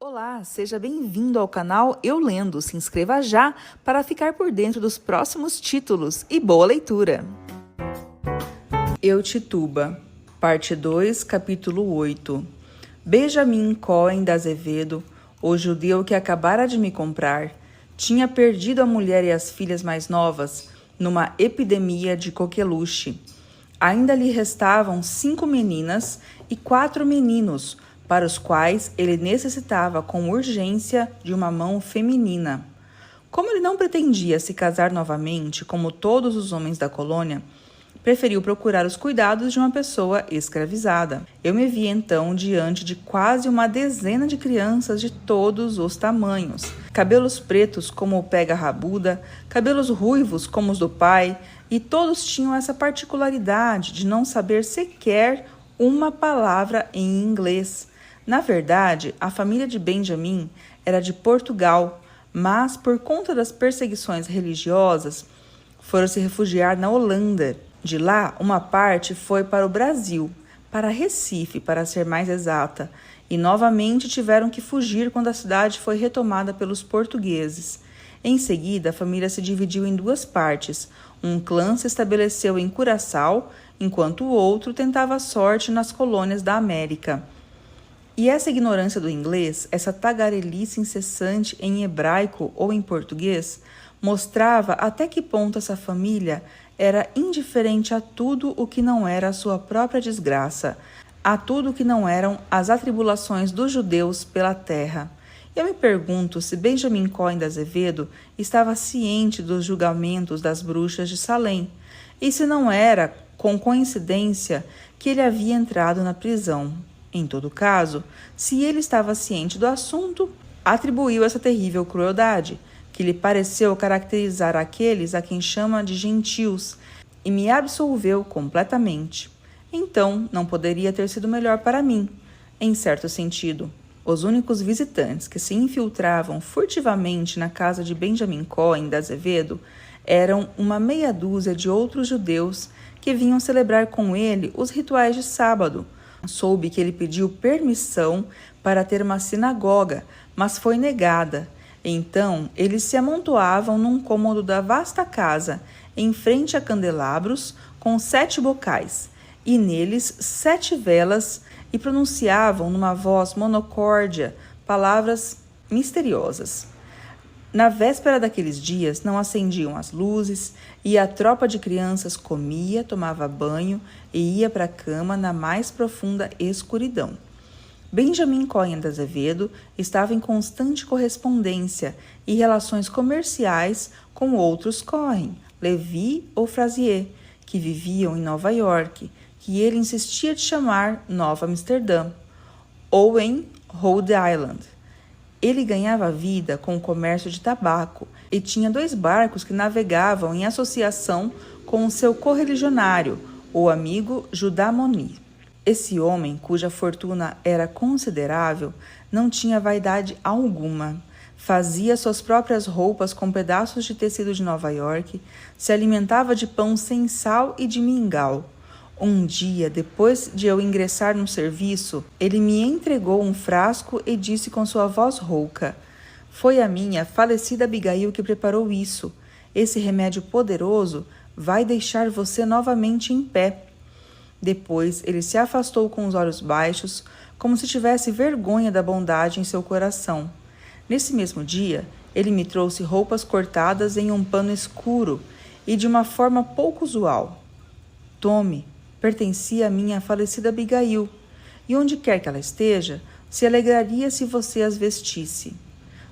Olá, seja bem-vindo ao canal Eu Lendo. Se inscreva já para ficar por dentro dos próximos títulos e boa leitura. Eutituba, parte 2, capítulo 8. Benjamin Cohen da Azevedo, o judeu que acabara de me comprar, tinha perdido a mulher e as filhas mais novas numa epidemia de coqueluche. Ainda lhe restavam 5 meninas e 4 meninos, para os quais ele necessitava com urgência de uma mão feminina. Como ele não pretendia se casar novamente, como todos os homens da colônia, preferiu procurar os cuidados de uma pessoa escravizada. Eu me vi então diante de quase uma dezena de crianças de todos os tamanhos, cabelos pretos como o pega rabuda, cabelos ruivos como os do pai, e todos tinham essa particularidade de não saber sequer uma palavra em inglês. Na verdade, a família de Benjamin era de Portugal, mas por conta das perseguições religiosas, foram se refugiar na Holanda. De lá, uma parte foi para o Brasil, para Recife, para ser mais exata, e novamente tiveram que fugir quando a cidade foi retomada pelos portugueses. Em seguida, a família se dividiu em 2 partes. Um clã se estabeleceu em Curaçao, enquanto o outro tentava sorte nas colônias da América. E essa ignorância do inglês, essa tagarelice incessante em hebraico ou em português, mostrava até que ponto essa família era indiferente a tudo o que não era a sua própria desgraça, a tudo o que não eram as atribulações dos judeus pela terra. Eu me pergunto se Benjamin Cohen da Azevedo estava ciente dos julgamentos das bruxas de Salem, e se não era, com coincidência, que ele havia entrado na prisão. Em todo caso, se ele estava ciente do assunto, atribuiu essa terrível crueldade, que lhe pareceu caracterizar aqueles a quem chama de gentios, e me absolveu completamente. Então, não poderia ter sido melhor para mim. Em certo sentido, os únicos visitantes que se infiltravam furtivamente na casa de Benjamin Cohen da Azevedo eram uma meia dúzia de outros judeus que vinham celebrar com ele os rituais de sábado. Soube que ele pediu permissão para ter uma sinagoga, mas foi negada. Então, eles se amontoavam num cômodo da vasta casa, em frente a candelabros, com 7 bocais, e neles 7 velas, e pronunciavam numa voz monocórdia palavras misteriosas. Na véspera daqueles dias, não acendiam as luzes, e a tropa de crianças comia, tomava banho e ia para a cama na mais profunda escuridão. Benjamin Cohen da Azevedo estava em constante correspondência e relações comerciais com outros Cohen, Levi ou Frazier, que viviam em Nova York, que ele insistia de chamar Nova Amsterdã, ou em Rhode Island. Ele ganhava vida com o comércio de tabaco e tinha 2 barcos que navegavam em associação com o seu correligionário, o amigo Judá Moni. Esse homem, cuja fortuna era considerável, não tinha vaidade alguma. Fazia suas próprias roupas com pedaços de tecido de Nova York, se alimentava de pão sem sal e de mingau. Um dia, depois de eu ingressar no serviço, ele me entregou um frasco e disse com sua voz rouca: "Foi a minha falecida Abigail que preparou isso. Esse remédio poderoso vai deixar você novamente em pé." Depois, ele se afastou com os olhos baixos, como se tivesse vergonha da bondade em seu coração. Nesse mesmo dia, ele me trouxe roupas cortadas em um pano escuro e de uma forma pouco usual. "Tome, pertencia à minha falecida Abigail, e onde quer que ela esteja, se alegraria se você as vestisse."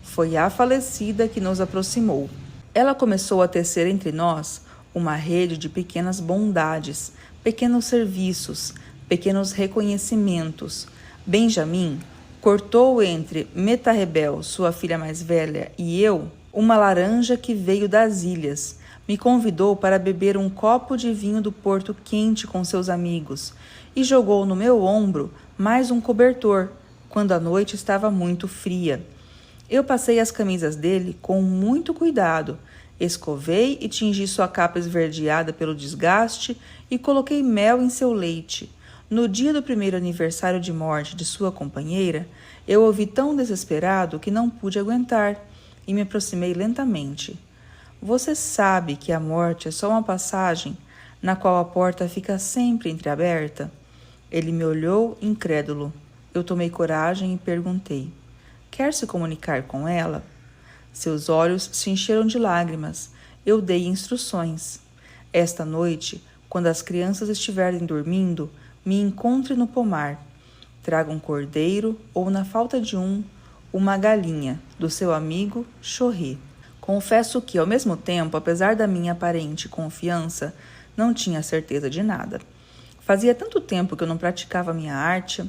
Foi a falecida que nos aproximou. Ela começou a tecer entre nós uma rede de pequenas bondades, pequenos serviços, pequenos reconhecimentos. Benjamin cortou entre Metarebel, sua filha mais velha, e eu, uma laranja que veio das ilhas. Me convidou para beber um copo de vinho do Porto quente com seus amigos e jogou no meu ombro mais um cobertor, quando a noite estava muito fria. Eu passei as camisas dele com muito cuidado, escovei e tingi sua capa esverdeada pelo desgaste e coloquei mel em seu leite. No dia do primeiro aniversário de morte de sua companheira, eu ouvi tão desesperado que não pude aguentar e me aproximei lentamente. Você sabe que a morte é só uma passagem na qual a porta fica sempre entreaberta? Ele me olhou incrédulo. Eu tomei coragem e perguntei: quer se comunicar com ela? Seus olhos se encheram de lágrimas. Eu dei instruções. Esta noite, quando as crianças estiverem dormindo, me encontre no pomar. Traga um cordeiro ou, na falta de uma galinha, do seu amigo Chorré. Confesso que, ao mesmo tempo, apesar da minha aparente confiança, não tinha certeza de nada. Fazia tanto tempo que eu não praticava minha arte.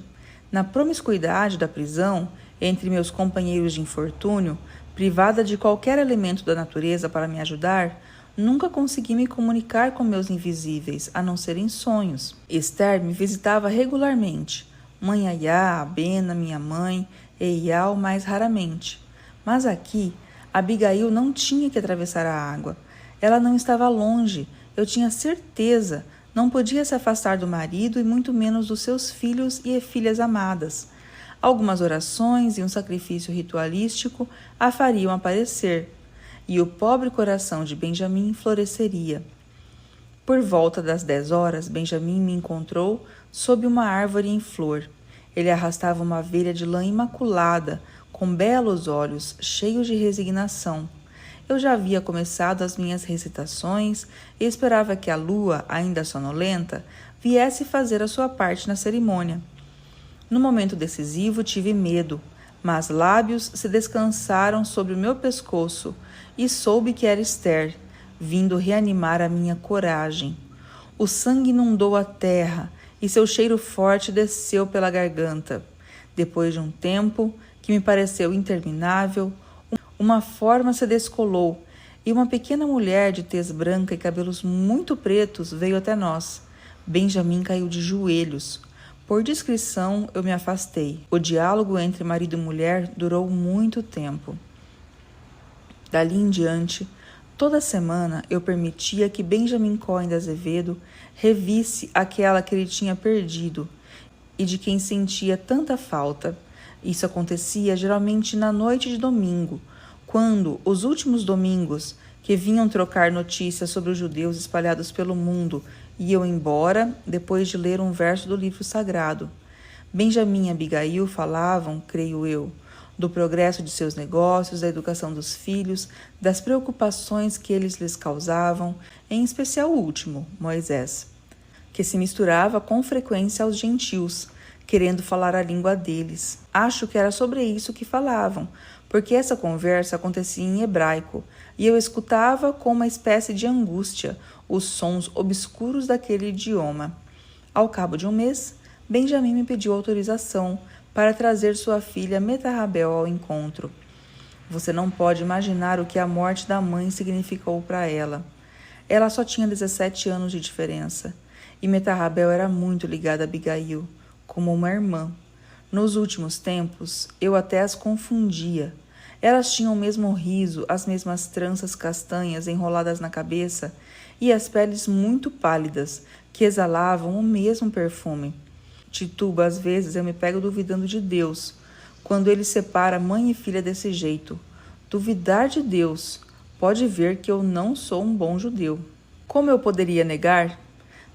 Na promiscuidade da prisão, entre meus companheiros de infortúnio, privada de qualquer elemento da natureza para me ajudar, nunca consegui me comunicar com meus invisíveis, a não ser em sonhos. Esther me visitava regularmente. Mãe Ayá, Abena, minha mãe, e Ial mais raramente. Mas aqui, Abigail não tinha que atravessar a água. Ela não estava longe, eu tinha certeza. Não podia se afastar do marido e muito menos dos seus filhos e filhas amadas. Algumas orações e um sacrifício ritualístico a fariam aparecer, e o pobre coração de Benjamim floresceria. Por volta das 10 horas, Benjamim me encontrou sob uma árvore em flor. Ele arrastava uma velha de lã imaculada, com belos olhos, cheios de resignação. Eu já havia começado as minhas recitações e esperava que a lua, ainda sonolenta, viesse fazer a sua parte na cerimônia. No momento decisivo tive medo, mas lábios se descansaram sobre o meu pescoço e soube que era Esther, vindo reanimar a minha coragem. O sangue inundou a terra e seu cheiro forte desceu pela garganta. Depois de um tempo, que me pareceu interminável, uma forma se descolou e uma pequena mulher de tez branca e cabelos muito pretos veio até nós. Benjamim caiu de joelhos. Por discrição, eu me afastei. O diálogo entre marido e mulher durou muito tempo. Dali em diante, toda semana eu permitia que Benjamim Cohen de Azevedo revisse aquela que ele tinha perdido e de quem sentia tanta falta. Isso acontecia geralmente na noite de domingo, quando os últimos domingos que vinham trocar notícias sobre os judeus espalhados pelo mundo iam embora depois de ler um verso do livro sagrado. Benjamim e Abigail falavam, creio eu, do progresso de seus negócios, da educação dos filhos, das preocupações que eles lhes causavam, em especial o último, Moisés, que se misturava com frequência aos gentios, querendo falar a língua deles. Acho que era sobre isso que falavam, porque essa conversa acontecia em hebraico, e eu escutava com uma espécie de angústia os sons obscuros daquele idioma. Ao cabo de um mês, Benjamim me pediu autorização para trazer sua filha Metarrabel ao encontro. Você não pode imaginar o que a morte da mãe significou para ela. Ela só tinha 17 anos de diferença, e Metarrabel era muito ligada a Abigail, como uma irmã. Nos últimos tempos, eu até as confundia. Elas tinham o mesmo riso, as mesmas tranças castanhas enroladas na cabeça e as peles muito pálidas, que exalavam o mesmo perfume. Tituba, às vezes, eu me pego duvidando de Deus, quando ele separa mãe e filha desse jeito. Duvidar de Deus. Pode ver que eu não sou um bom judeu. Como eu poderia negar?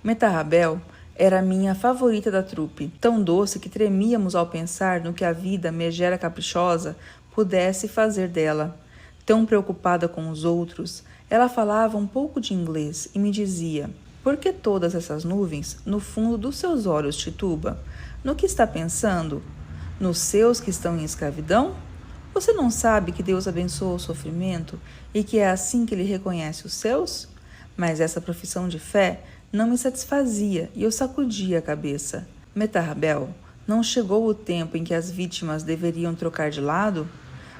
Metarrabel era a minha favorita da trupe, tão doce que tremíamos ao pensar no que a vida, megera caprichosa, pudesse fazer dela. Tão preocupada com os outros, ela falava um pouco de inglês e me dizia: por que todas essas nuvens no fundo dos seus olhos, Tituba? No que está pensando? Nos seus que estão em escravidão? Você não sabe que Deus abençoa o sofrimento e que é assim que ele reconhece os seus? Mas essa profissão de fé não me satisfazia e eu sacudia a cabeça. Metarrabel, não chegou o tempo em que as vítimas deveriam trocar de lado?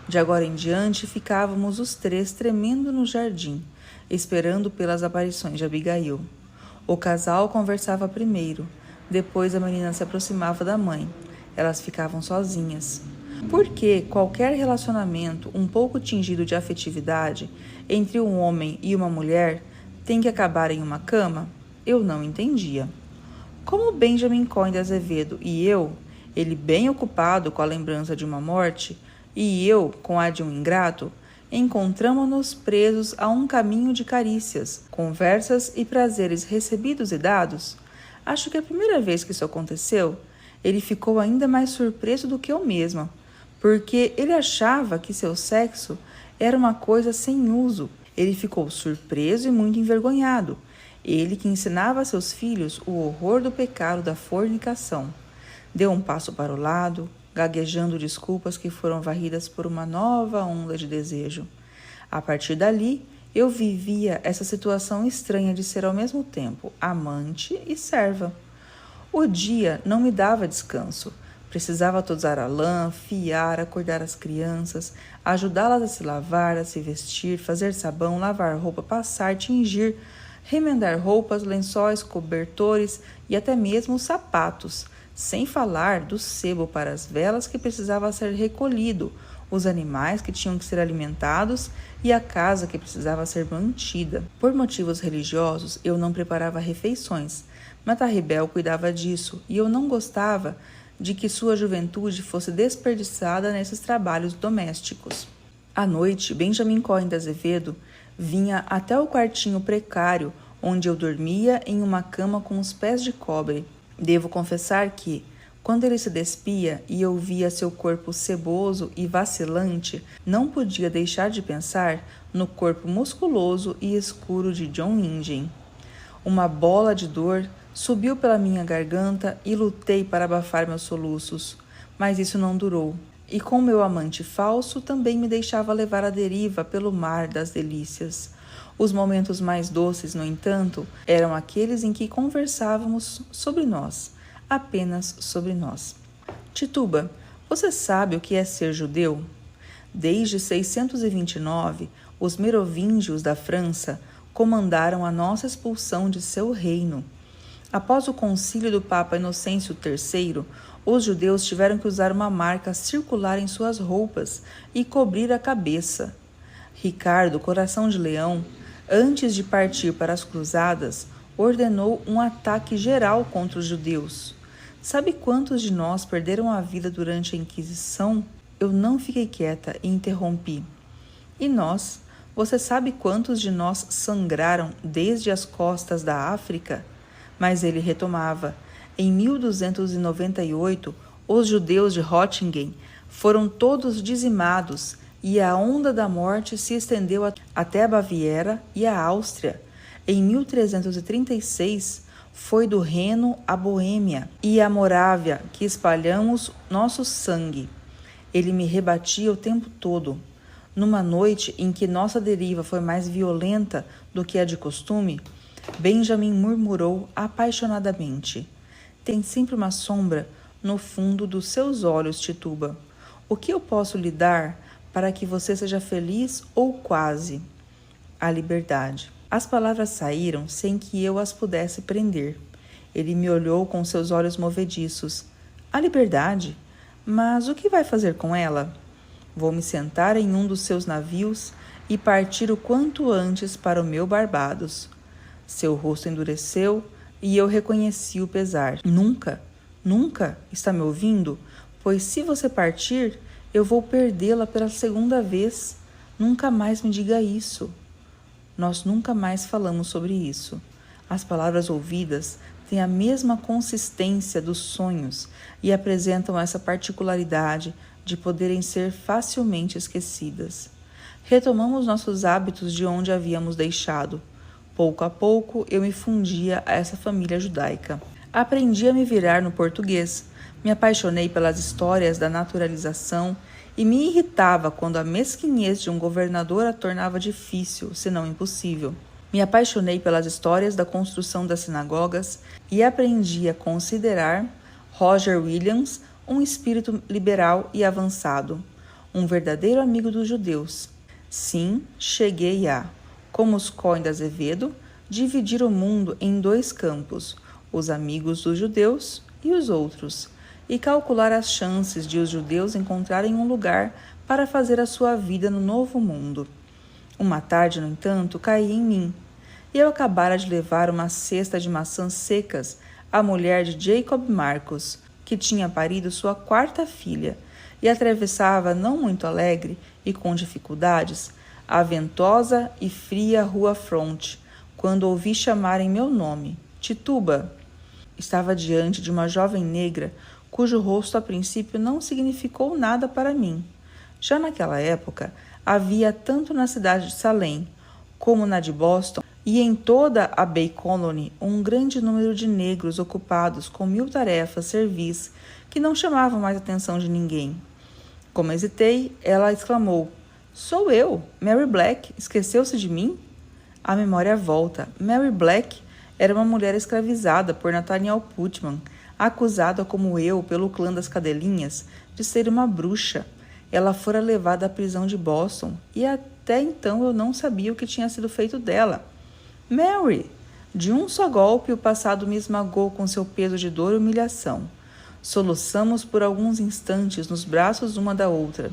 De agora em diante ficávamos os três tremendo no jardim, esperando pelas aparições de Abigail. O casal conversava primeiro, depois a menina se aproximava da mãe. Elas ficavam sozinhas. Por que qualquer relacionamento um pouco tingido de afetividade entre um homem e uma mulher tem que acabar em uma cama? Eu não entendia. Como Benjamin Cohen de Azevedo e eu, ele bem ocupado com a lembrança de uma morte, e eu com a de um ingrato, encontramo-nos presos a um caminho de carícias, conversas e prazeres recebidos e dados. Acho que a primeira vez que isso aconteceu, ele ficou ainda mais surpreso do que eu mesma, porque ele achava que seu sexo era uma coisa sem uso. Ele ficou surpreso e muito envergonhado. Ele que ensinava a seus filhos o horror do pecado da fornicação. Deu um passo para o lado, gaguejando desculpas que foram varridas por uma nova onda de desejo. A partir dali, eu vivia essa situação estranha de ser ao mesmo tempo amante e serva. O dia não me dava descanso. Precisava tosar a lã, fiar, acordar as crianças, ajudá-las a se lavar, a se vestir, fazer sabão, lavar roupa, passar, tingir, remendar roupas, lençóis, cobertores e até mesmo sapatos, sem falar do sebo para as velas que precisava ser recolhido, os animais que tinham que ser alimentados e a casa que precisava ser mantida. Por motivos religiosos, eu não preparava refeições. Matarribel cuidava disso e eu não gostava de que sua juventude fosse desperdiçada nesses trabalhos domésticos. À noite, Benjamin Cohen de Azevedo vinha até o quartinho precário onde eu dormia em uma cama com os pés de cobre. Devo confessar que, quando ele se despia e eu via seu corpo seboso e vacilante, não podia deixar de pensar no corpo musculoso e escuro de John Ingen. Uma bola de dor subiu pela minha garganta e lutei para abafar meus soluços, mas isso não durou. E com meu amante falso também me deixava levar à deriva pelo mar das delícias. Os momentos mais doces, no entanto, eram aqueles em que conversávamos sobre nós, apenas sobre nós. Tituba, você sabe o que é ser judeu? Desde 629, os merovingios da França comandaram a nossa expulsão de seu reino. Após o concílio do Papa Inocêncio III, os judeus tiveram que usar uma marca circular em suas roupas e cobrir a cabeça. Ricardo, coração de leão, antes de partir para as cruzadas, ordenou um ataque geral contra os judeus. Sabe quantos de nós perderam a vida durante a Inquisição? Eu não fiquei quieta e interrompi. E nós? Você sabe quantos de nós sangraram desde as costas da África? Mas ele retomava. Em 1298, os judeus de Röttingen foram todos dizimados e a onda da morte se estendeu até a Baviera e a Áustria. Em 1336, foi do Reno à Boêmia e à Morávia que espalhamos nosso sangue. Ele me rebatia o tempo todo. Numa noite em que nossa deriva foi mais violenta do que a de costume, Benjamin murmurou apaixonadamente. Tem sempre uma sombra no fundo dos seus olhos, Tituba. O que eu posso lhe dar para que você seja feliz ou quase? A liberdade. As palavras saíram sem que eu as pudesse prender. Ele me olhou com seus olhos movediços. A liberdade? Mas o que vai fazer com ela? Vou me sentar em um dos seus navios e partir o quanto antes para o meu Barbados. Seu rosto endureceu e eu reconheci o pesar. Nunca, nunca, está me ouvindo? Pois se você partir, eu vou perdê-la pela segunda vez. Nunca mais me diga isso. Nós nunca mais falamos sobre isso. As palavras ouvidas têm a mesma consistência dos sonhos e apresentam essa particularidade de poderem ser facilmente esquecidas. Retomamos nossos hábitos de onde havíamos deixado. Pouco a pouco, eu me fundia a essa família judaica. Aprendi a me virar no português. Me apaixonei pelas histórias da naturalização e me irritava quando a mesquinhez de um governador a tornava difícil, se não impossível. Me apaixonei pelas histórias da construção das sinagogas e aprendi a considerar Roger Williams um espírito liberal e avançado, um verdadeiro amigo dos judeus. Sim, cheguei a, como os Cohen de Azevedo, dividir o mundo em dois campos, os amigos dos judeus e os outros, e calcular as chances de os judeus encontrarem um lugar para fazer a sua vida no novo mundo. Uma tarde, no entanto, caí em mim, e eu acabara de levar uma cesta de maçãs secas a mulher de Jacob Marcos, que tinha parido sua quarta filha, e atravessava, não muito alegre e com dificuldades, a ventosa e fria rua Front, quando ouvi chamarem meu nome, Tituba. Estava diante de uma jovem negra, cujo rosto a princípio não significou nada para mim. Já naquela época, havia tanto na cidade de Salem, como na de Boston, e em toda a Bay Colony, um grande número de negros ocupados com 1000 tarefas servis que não chamavam mais a atenção de ninguém. Como hesitei, ela exclamou: "Sou eu, Mary Black, esqueceu-se de mim?" A memória volta. Mary Black era uma mulher escravizada por Nathaniel Putnam, acusada como eu pelo clã das Cadelinhas de ser uma bruxa. Ela fora levada à prisão de Boston e até então eu não sabia o que tinha sido feito dela. Mary! De um só golpe o passado me esmagou com seu peso de dor e humilhação. Soluçamos por alguns instantes nos braços uma da outra.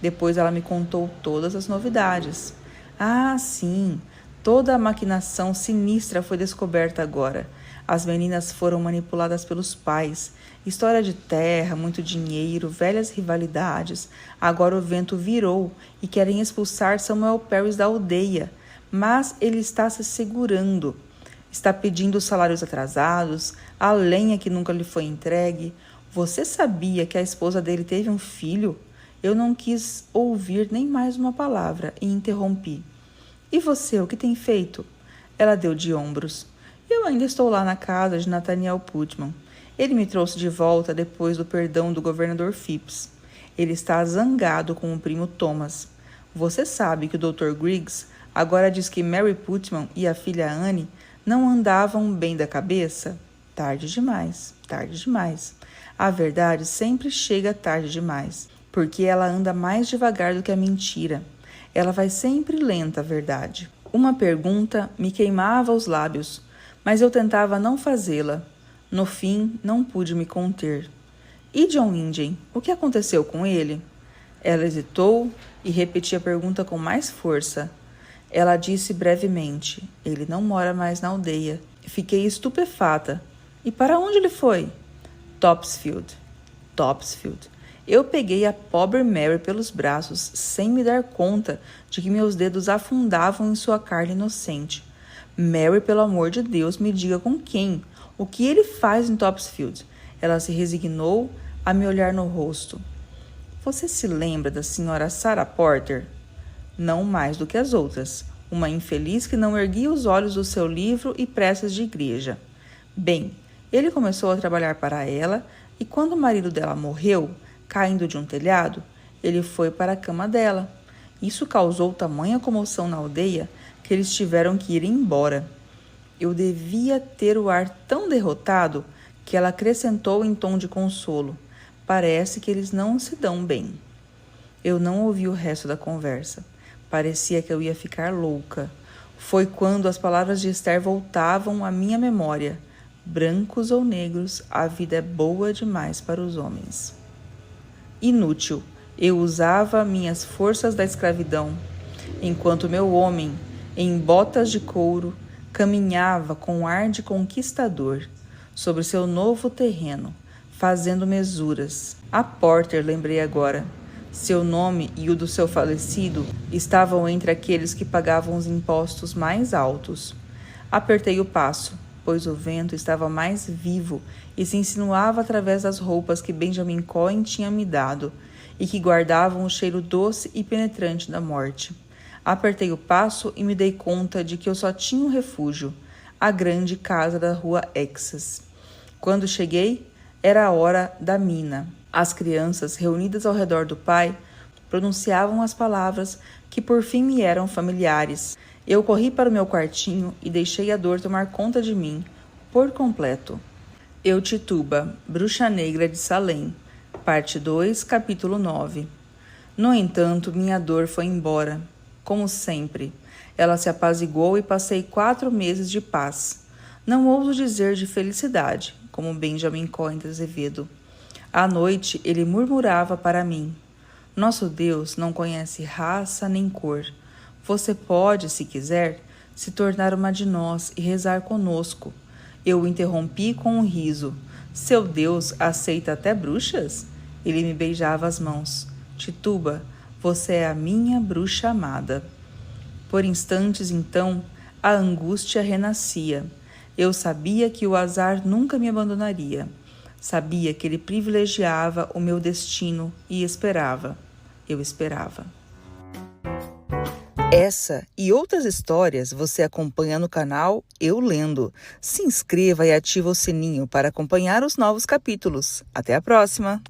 Depois ela me contou todas as novidades. Ah, sim! Toda a maquinação sinistra foi descoberta agora. As meninas foram manipuladas pelos pais. História de terra, muito dinheiro, velhas rivalidades. Agora o vento virou e querem expulsar Samuel Parris da aldeia. Mas ele está se segurando. Está pedindo os salários atrasados, a lenha que nunca lhe foi entregue. Você sabia que a esposa dele teve um filho? Eu não quis ouvir nem mais uma palavra e interrompi. E você, o que tem feito? Ela deu de ombros. Eu ainda estou lá na casa de Nathaniel Putnam. Ele me trouxe de volta depois do perdão do governador Phipps. Ele está zangado com o primo Thomas. Você sabe que o Dr. Griggs agora diz que Mary Putnam e a filha Anne não andavam bem da cabeça? Tarde demais, tarde demais. A verdade sempre chega tarde demais, porque ela anda mais devagar do que a mentira. Ela vai sempre lenta, a verdade. Uma pergunta me queimava os lábios, mas eu tentava não fazê-la. No fim, não pude me conter. E John Indian, o que aconteceu com ele? Ela hesitou e repetiu a pergunta com mais força. Ela disse brevemente: ele não mora mais na aldeia. Fiquei estupefata. E para onde ele foi? Topsfield. Topsfield. Eu peguei a pobre Mary pelos braços, sem me dar conta de que meus dedos afundavam em sua carne inocente. Mary, pelo amor de Deus, me diga com quem? O que ele faz em Topsfield? Ela se resignou a me olhar no rosto. Você se lembra da senhora Sarah Porter? Não mais do que as outras. Uma infeliz que não erguia os olhos do seu livro e preces de igreja. Bem, ele começou a trabalhar para ela e quando o marido dela morreu, caindo de um telhado, ele foi para a cama dela. Isso causou tamanha comoção na aldeia que eles tiveram que ir embora. Eu devia ter o ar tão derrotado que ela acrescentou em tom de consolo. Parece que eles não se dão bem. Eu não ouvi o resto da conversa. Parecia que eu ia ficar louca. Foi quando as palavras de Esther voltavam à minha memória. Brancos ou negros, a vida é boa demais para os homens. Inútil. Eu usava minhas forças da escravidão, enquanto meu homem, em botas de couro, caminhava com ar de conquistador sobre seu novo terreno, fazendo mesuras. A Porter, lembrei agora. Seu nome e o do seu falecido estavam entre aqueles que pagavam os impostos mais altos. Apertei o passo, pois o vento estava mais vivo e se insinuava através das roupas que Benjamin Cohen tinha me dado e que guardavam o cheiro doce e penetrante da morte. Apertei o passo e me dei conta de que eu só tinha um refúgio, a grande casa da rua Exas. Quando cheguei, era a hora da mina. As crianças, reunidas ao redor do pai, pronunciavam as palavras que por fim me eram familiares. Eu corri para o meu quartinho e deixei a dor tomar conta de mim, por completo. Eu Tituba, Bruxa Negra de Salem, parte 2, capítulo 9. No entanto, minha dor foi embora. Como sempre, ela se apaziguou e passei 4 meses de paz. Não ouso dizer de felicidade, como Benjamin Cohen de Azevedo. À noite, ele murmurava para mim: nosso Deus não conhece raça nem cor. Você pode, se quiser, se tornar uma de nós e rezar conosco. Eu o interrompi com um riso. Seu Deus aceita até bruxas? Ele me beijava as mãos. Tituba, você é a minha bruxa amada. Por instantes, então, a angústia renascia. Eu sabia que o azar nunca me abandonaria. Sabia que ele privilegiava o meu destino e esperava. Eu esperava. Essa e outras histórias você acompanha no canal Eu Lendo. Se inscreva e ativa o sininho para acompanhar os novos capítulos. Até a próxima!